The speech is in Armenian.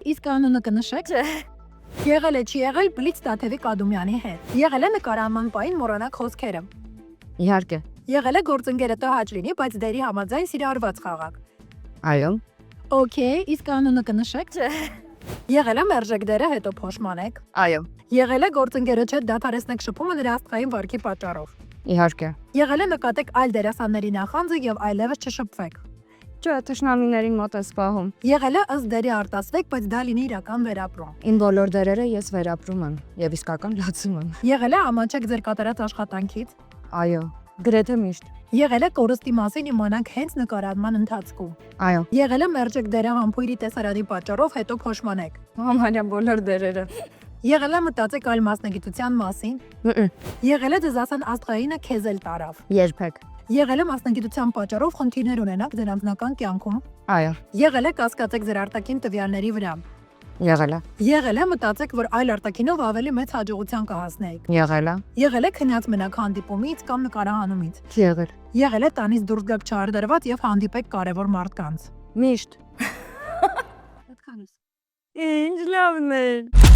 իսկ անունը կնշեք։ Եղել է չի եղել Բլից Տաթևի Կադումյանի հետ։ Եղել է նկարահանման պահին մոռանաք խոսքերը։ Իհարկե։ Եղել է գործընկերը տհաճ լինի, բայց դերի համաձայն սիրահարված խաղաք։ Այո։ Okay, իսկ անունը կնշեք։ Եղել է մերժեք դերը, հետո փոշմանեք։ Այո։ Եղել է գործընկերը չէ դադարեցնեք շփումը նրա աստղային վարքի պատճառով։ Իհարկե։ Եղել է նկատեք այլ դերասանների նախանձը եւ այլևս չշփվեք։ Չէ, թշնամիներին մոտ է սպահում։ Եղել է ըստ դերի արտասվեք, բայց դա լինի իրական վերապրում։ Իմ բոլոր դերերը ես վերապրում եմ եւ իսկական լացում եմ։ Եղել է ամանչեք ձեր կատարած աշխատանքից։ Այո, գրեթե միշտ։ Եղել է կորստի մասին իմանանք հենց նկարահանման ընթացքում։ Այո, Եղել է մերժեք դերը համբույրի տեսարանի պատճառով, հետո փոշմանեք։ համարյա բոլոր դերերը։ Եղել է մտածեք այլ մասնագիտության մասին։ Եղել է ձեզ ասան աստղայինը քեզ էլ տարավ։ Երբեք։ Եղել է մասնագիտության պատճառով խնդիրներ ունենաք ձեր անձնական կյանքում։ Այո, Եղել է կասկածեք ձեր արտաքին տվյալների վրա։ եղել է։ Եղել է մտածեք, որ այլ արտաքինով ավելի մեծ հաջողության կհասնեիք։ Եղել է։ Եղել է քնած մենակ հանդիպումից կամ նկարահանումից։ Եղել։ Եղել է տանից դուրս գաք չարդարված եւ հանդիպեք կարևոր մարդկանց։ Միշտ։ Այդքանս։ Ինչ լավն է։